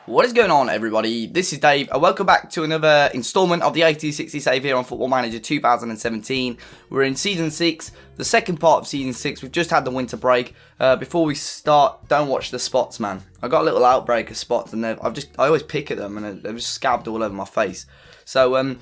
What is going on, everybody? This is Dave, and welcome back to another installment of the 80/60 save here on Football Manager 2017. We're in Season 6, the second part of Season 6. We've just had the winter break. Before we start, don't watch the spots, man. I got a little outbreak of spots, and I always pick at them, and they've just scabbed all over my face. So,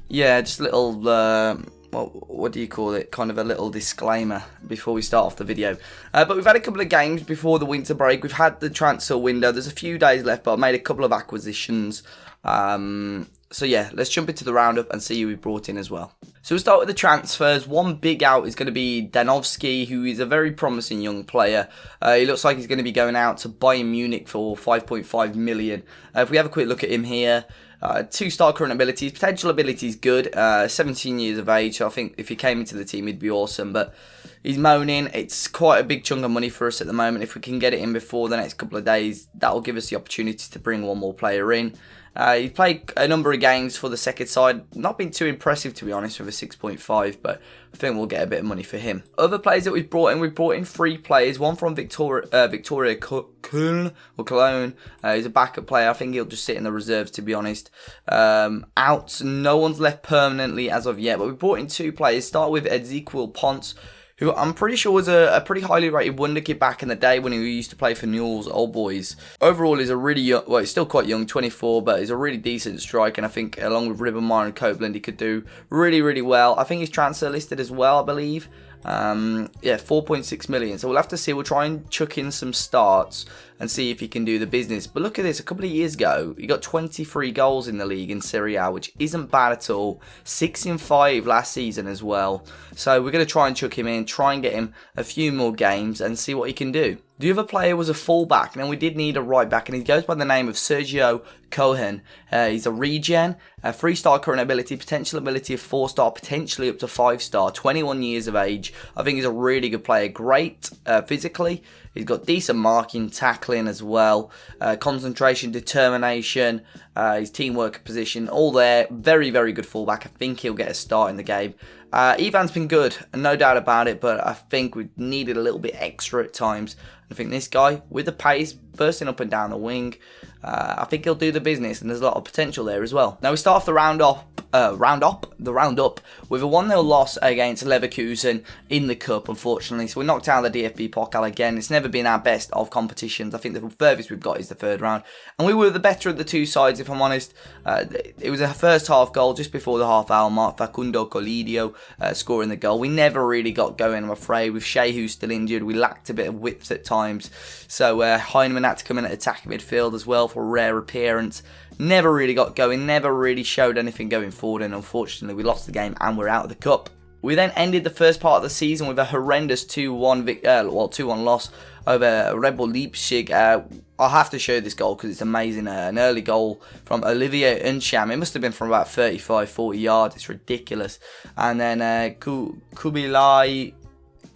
yeah, just a little... what do you call it? Kind of a little disclaimer before we start off the video. But we've had a couple of games before the winter break. We've had the transfer window. There's a few days left, but I made a couple of acquisitions. So yeah, let's jump into the roundup and see who we brought in as well. So we'll start with the transfers. One big out is going to be Danovsky, who is a very promising young player. He looks like he's going to be going out to Bayern Munich for 5.5 million. If we have a quick look at him here, 2-star current abilities, potential abilities good, 17 years of age, so I think if he came into the team he'd be awesome, but he's moaning. It's quite a big chunk of money for us at the moment. If we can get it in before the next couple of days, that'll give us the opportunity to bring one more player in. He played a number of games for the second side, not been too impressive to be honest with a 6.5, but I think we'll get a bit of money for him. Other players that we've brought in 3 players, one from Victoria Köln, or Cologne. He's a backup player. I think he'll just sit in the reserves to be honest. Out, no one's left permanently as of yet, but we brought in 2 players. Start with Ezequiel Ponce, who I'm pretty sure was a pretty highly rated wonderkid back in the day when he used to play for Newell's Old Boys. Overall, he's a really young, well, he's still quite young, 24, but he's a really decent striker, and I think along with Ribbenmeyer and Copeland, he could do really, really well. I think he's transfer listed as well, I believe. Yeah, 4.6 million. So we'll have to see. We'll try and chuck in some starts and see if he can do the business. But look at this. A couple of years ago, he got 23 goals in the league in Serie A, which isn't bad at all. 6 in 5 last season as well. So we're going to try and chuck him in, try and get him a few more games and see what he can do. The other player was a fullback. Now we did need a right back, and he goes by the name of Sergio Cohen. He's a regen, a 3-star current ability, potential ability of 4-star, potentially up to 5-star, 21 years of age. I think he's a really good player. Great physically. He's got decent marking, tackling as well, concentration, determination, his teamwork position, all there. Very, very good fullback. I think he'll get a start in the game. Ivan's been good, no doubt about it, but I think we needed a little bit extra at times. I think this guy, with the pace, bursting up and down the wing, I think he'll do the business, and there's a lot of potential there as well. Now we start off the roundup with a 1-0 loss against Leverkusen in the cup, unfortunately. So we knocked out the DFB Pokal again. It's never been our best of competitions. I think the furthest we've got is the 3rd round, and we were the better of the 2 sides, if I'm honest. It was a first half goal just before the half-hour mark. Facundo Colidio scoring the goal. We never really got going, I'm afraid. With Shehu still injured, we lacked a bit of width at times. So Heinemann had to come in at attacking midfield as well for a rare appearance. Never really got going, never really showed anything going forward, and unfortunately we lost the game and we're out of the cup. We then ended the first part of the season with a horrendous 2-1 loss over Red Bull Leipzig. I'll have to show this goal because it's amazing. An early goal from Olivier Unsham. It must have been from about 35-40 yards. It's ridiculous. And then Kubilai,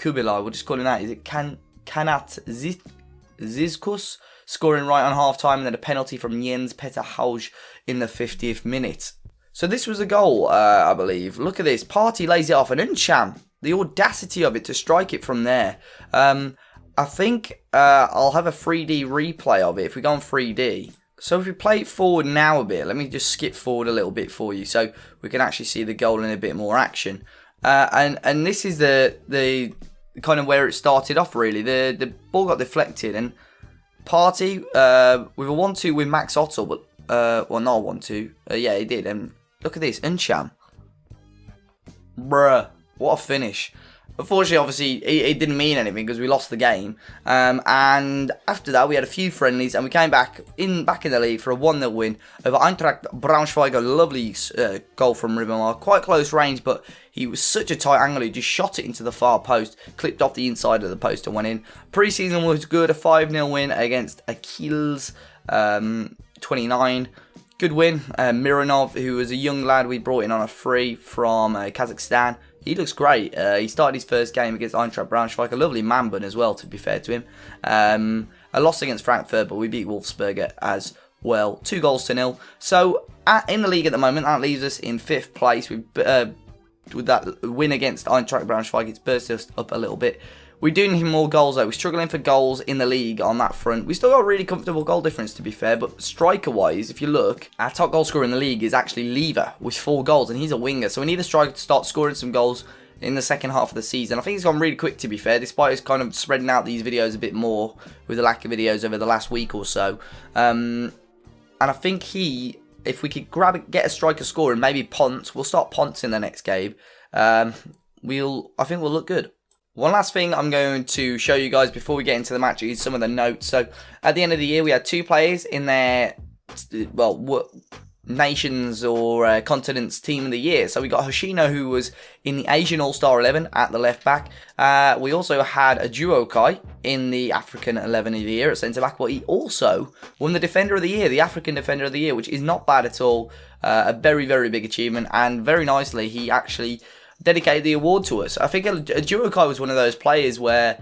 we'll just call him that. Is it Kanat Zizkus? Scoring right on half-time, and then a penalty from Jens Peter Hauge in the 50th minute. So this was a goal, I believe. Look at this. Party lays it off, and Uncham, the audacity of it to strike it from there. I think I'll have a 3D replay of it if we go on 3D. So if we play it forward now a bit, let me just skip forward a little bit for you so we can actually see the goal in a bit more action. And this is the kind of where it started off, really. The ball got deflected, and Party with a 1-2 with Max Otto, but well, not a 1-2. Yeah, he did. And look at this, Uncham. Bruh, what a finish. Unfortunately, obviously, it didn't mean anything because we lost the game. And after that, we had a few friendlies, and we came back in the league for a 1-0 win over Eintracht Braunschweig. A lovely goal from Ribbenmeyer. Quite close range, but he was such a tight angle. He just shot it into the far post, clipped off the inside of the post and went in. Pre-season was good. A 5-0 win against Achilles 29. Good win. Mironov, who was a young lad we brought in on a free from Kazakhstan. He looks great. He started his first game against Eintracht Braunschweig. A lovely man bun as well, to be fair to him. A loss against Frankfurt, but we beat Wolfsburg as well. 2-0. So, in the league at the moment, that leaves us in 5th place. With that win against Eintracht Braunschweig, it's burst us up a little bit. We do need more goals though. We're struggling for goals in the league on that front. We still got a really comfortable goal difference to be fair, but striker-wise, if you look, our top goal scorer in the league is actually Lever with 4 goals, and he's a winger. So we need a striker to start scoring some goals in the second half of the season. I think he's gone really quick to be fair, despite us kind of spreading out these videos a bit more with the lack of videos over the last week or so. And I think if we could get a striker scoring, maybe Ponce, we'll start Ponce in the next game. I think we'll look good. One last thing I'm going to show you guys before we get into the match is some of the notes. So at the end of the year, we had 2 players in their, well, nations or continents team of the year. So we got Hoshino, who was in the Asian All-Star 11 at the left back. We also had Azzopardi in the African 11 of the year at centre back, but he also won the Defender of the Year, the African Defender of the Year, which is not bad at all. A very, very big achievement, and very nicely he actually dedicated the award to us. I think Azzopardi was one of those players where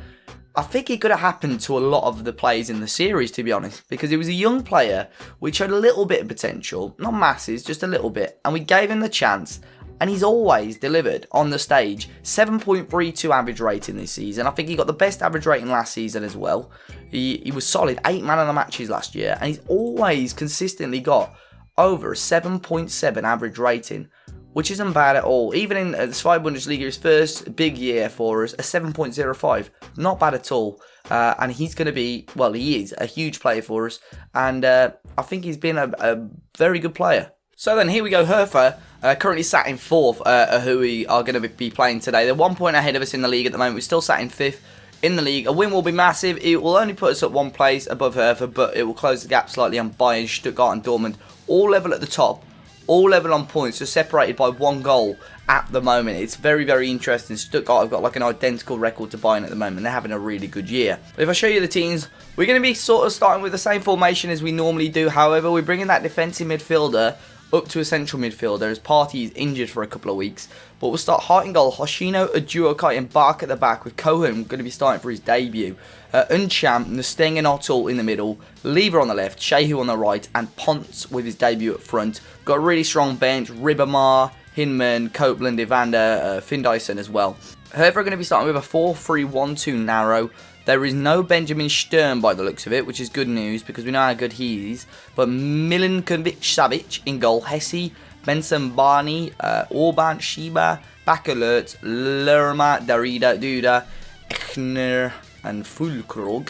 I think it could have happened to a lot of the players in the series, to be honest, because he was a young player which had a little bit of potential, not masses, just a little bit, and we gave him the chance, and he's always delivered on the stage. 7.32 average rating this season. I think he got the best average rating last season as well. He was solid, 8 man of the matches last year, and he's always consistently got over a 7.7 average rating, which isn't bad at all. Even in the Zweite Bundesliga, his first big year for us, a 7.05. Not bad at all. And he's going to be, well, he is a huge player for us. And I think he's been a very good player. So then here we go, Hertha, currently sat in 4th, who we are going to be playing today. They're 1 point ahead of us in the league at the moment. We're still sat in 5th in the league. A win will be massive. It will only put us at 1 place above Hertha, but it will close the gap slightly on Bayern, Stuttgart and Dortmund. All level at the top. All level on points, just separated by 1 goal at the moment. It's very, very interesting. Stuttgart have got like an identical record to Bayern at the moment. They're having a really good year. But if I show you the teams, we're going to be sort of starting with the same formation as we normally do. However, we're bringing that defensive midfielder up to a central midfielder as Partey is injured for a couple of weeks. But we'll start Hart in goal, Hoshino, Azzopardi and Bark at the back, with Cohen going to be starting for his debut. Uncham, Nsteng and Otto in the middle, Lever on the left, Shehu on the right, and Ponce with his debut up front. Got a really strong bench, Ribamar, Hinman, Copeland, Evander, Findyson as well. Hertha are going to be starting with a 4-3-1-2 narrow. There is no Benjamin Sturm by the looks of it, which is good news because we know how good he is. But Milinkovic Savic in goal, Hesse, Benson Barney, Orban, Shiba, Bakalert, Lerma, Darida, Duda, Echner, and Fulkrog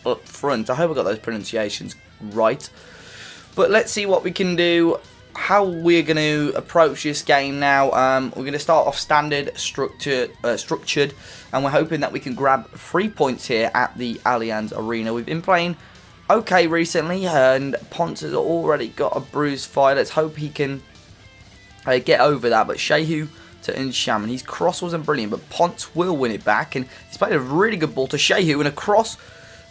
up front. I hope I got those pronunciations right. But let's see what we can do, how we're going to approach this game now. We're going to start off standard, structured, and we're hoping that we can grab 3 points here at the Allianz Arena. We've been playing okay recently, and Ponce has already got a bruised thigh. Let's hope he can get over that. But Shehu to Unsham, and his cross wasn't brilliant, but Ponce will win it back, and he's played a really good ball to Shehu and across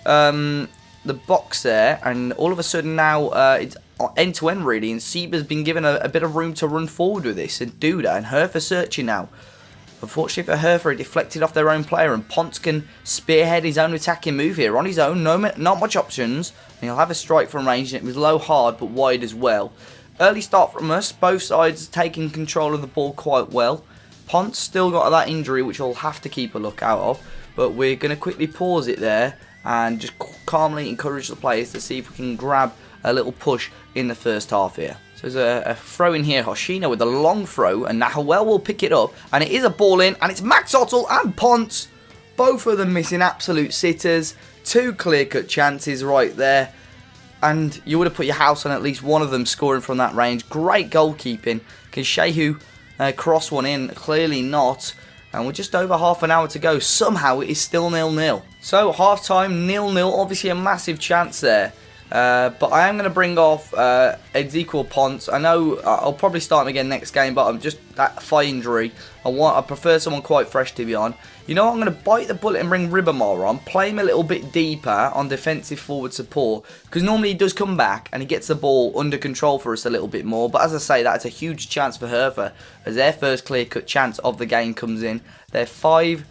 the box there, and all of a sudden now it's end-to-end really, and Sieber's been given a bit of room to run forward with this and do that, and Hertha searching now. Unfortunately for Hertha, he deflected off their own player, and Ponce can spearhead his own attacking move here on his own. Not much options, and he'll have a strike from range, and it was low hard but wide as well. Early start from us, both sides taking control of the ball quite well. Ponce still got that injury, which we'll have to keep a look out of, but we're going to quickly pause it there and just calmly encourage the players to see if we can grab a little push in the first half here. So there's a throw in here, Hoshino with a long throw, and Nahuel will pick it up, and it is a ball in, and it's Max Ottel and Ponce, both of them missing absolute sitters. 2 clear-cut chances right there, and you would have put your house on at least one of them scoring from that range. Great goalkeeping. Can Shehu cross one in? Clearly not. And we're just over half an hour to go. Somehow it is still 0-0. So half-time 0-0. Obviously a massive chance there. But I am going to bring off Ezekiel Ponce. I know I'll probably start him again next game, but I'm just that thigh injury. I prefer someone quite fresh to be on. You know what? I'm going to bite the bullet and bring Ribamar on. Play him a little bit deeper on defensive forward support, because normally he does come back and he gets the ball under control for us a little bit more. But as I say, that's a huge chance for Hertha as their first clear-cut chance of the game comes in. They're 4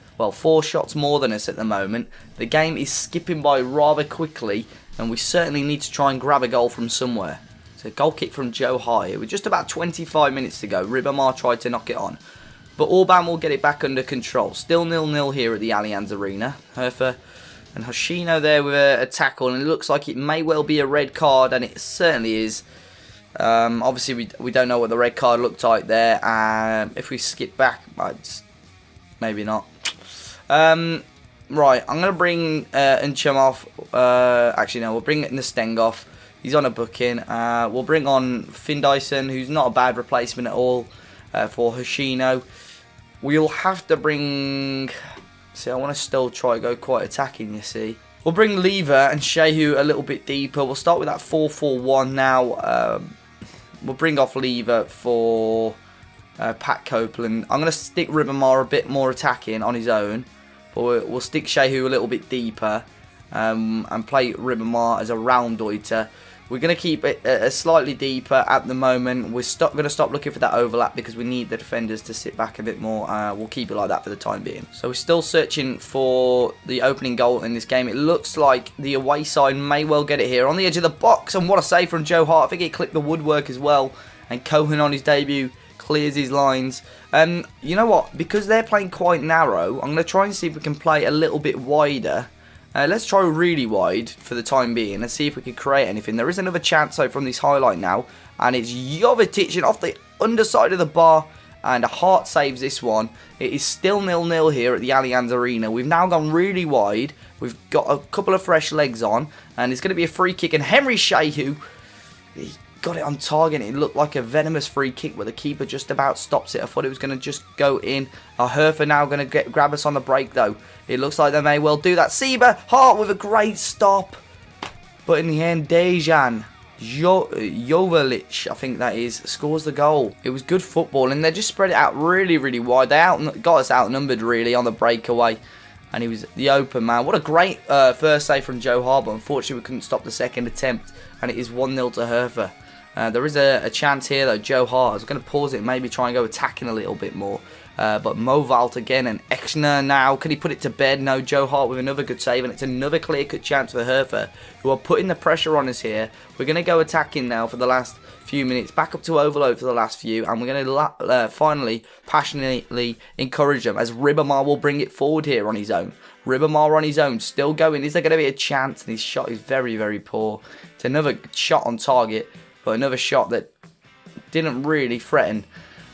shots more than us at the moment. The game is skipping by rather quickly, and we certainly need to try and grab a goal from somewhere. So goal kick from Joe High. With just about 25 minutes to go, Ribamar tried to knock it on. But Orban will get it back under control. Still 0-0 here at the Allianz Arena. Herfer and Hoshino there with a tackle, and it looks like it may well be a red card, and it certainly is. Obviously, we don't know what the red card looked like there. If we skip back, maybe not. Right, I'm going to bring Unchum off. Actually, no, we'll bring Nesteng off. He's on a booking. We'll bring on Findyson, who's not a bad replacement at all for Hoshino. We'll have to bring... See, I want to still try to go quite attacking, you see. We'll bring Lever and Shehu a little bit deeper. We'll start with that 4-4-1 now. We'll bring off Lever for Pat Copeland. I'm going to stick Ribamar a bit more attacking on his own. But we'll stick Shehu a little bit deeper and play Ribamar as a round-oiter. We're going to keep it slightly deeper at the moment. We're going to stop looking for that overlap because we need the defenders to sit back a bit more. We'll keep it like that for the time being. So we're still searching for the opening goal in this game. It looks like the away side may well get it here on the edge of the box. And what a save from Joe Hart. I think he clipped the woodwork as well. And Cohen on his debut clears his lines. You know what? Because they're playing quite narrow, I'm going to try and see if we can play a little bit wider. Let's try really wide for the time being. Let's see if we can create anything. There is another chance though from this highlight now. And it's Jovetic off the underside of the bar. And Hart saves this one. It is still 0-0 here at the Allianz Arena. We've now gone really wide. We've got a couple of fresh legs on. And it's going to be a free kick. And Henry Shehu, he got it on target. It looked like a venomous free kick where the keeper just about stops it. I thought it was going to just go in. Herfer now going to grab us on the break though. It looks like they may well do that. Sieber, Hart with a great stop. But in the end, Dejan Jovalic, I think that is, scores the goal. It was good football, and they just spread it out really, really wide. They got us outnumbered, really, on the breakaway. And he was the open man. What a great first save from Joe Hart, but unfortunately we couldn't stop the second attempt. And it is 1-0 to Herfer. There is a chance here, though. Joe Hart, I was going to pause it and maybe try and go attacking a little bit more. But Movalt again, and Exner now. Can he put it to bed? No, Joe Hart with another good save, and it's another clear-cut chance for Herfer, who are putting the pressure on us here. We're going to go attacking now for the last few minutes, back up to overload for the last few, and we're going to finally, passionately encourage them, as Ribamar will bring it forward here on his own. Ribamar on his own, still going. Is there going to be a chance? And his shot is very, very poor. It's another shot on target, but another shot that didn't really threaten.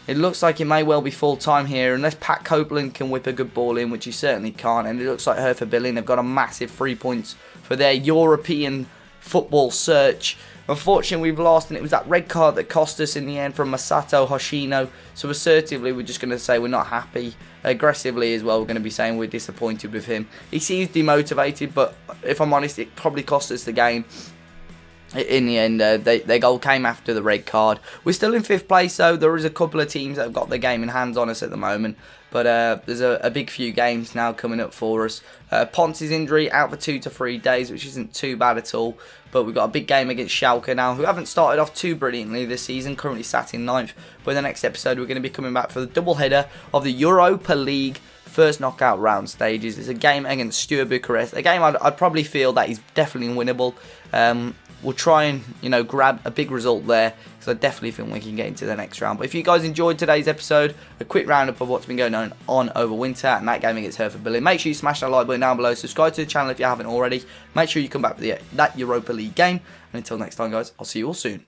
It looks like it may well be full time here, unless Pat Copeland can whip a good ball in, which he certainly can't. And it looks like Hertha Berlin have got a massive 3 points for their European football search. Unfortunately, we've lost, and it was that red card that cost us in the end from Masato Hoshino. So assertively, we're just going to say we're not happy. Aggressively as well, we're going to be saying we're disappointed with him. He seems demotivated, but if I'm honest, it probably cost us the game. In the end, their goal came after the red card. We're still in 5th place, though. There is a couple of teams that have got their game in hands on us at the moment. But there's a big few games now coming up for us. Ponce's injury out for 2 to 3 days, which isn't too bad at all. But we've got a big game against Schalke now, who haven't started off too brilliantly this season, currently sat in 9th. But in the next episode, we're going to be coming back for the double header of the Europa League first knockout round stages. It's a game against Steaua Bucharest, a game I'd probably feel that is definitely winnable. We'll try and, grab a big result there, because I definitely think we can get into the next round. But if you guys enjoyed today's episode, a quick roundup of what's been going on over winter and that game against Hertha Berlin, make sure you smash that like button down below, subscribe to the channel if you haven't already, make sure you come back for that Europa League game, and until next time guys, I'll see you all soon.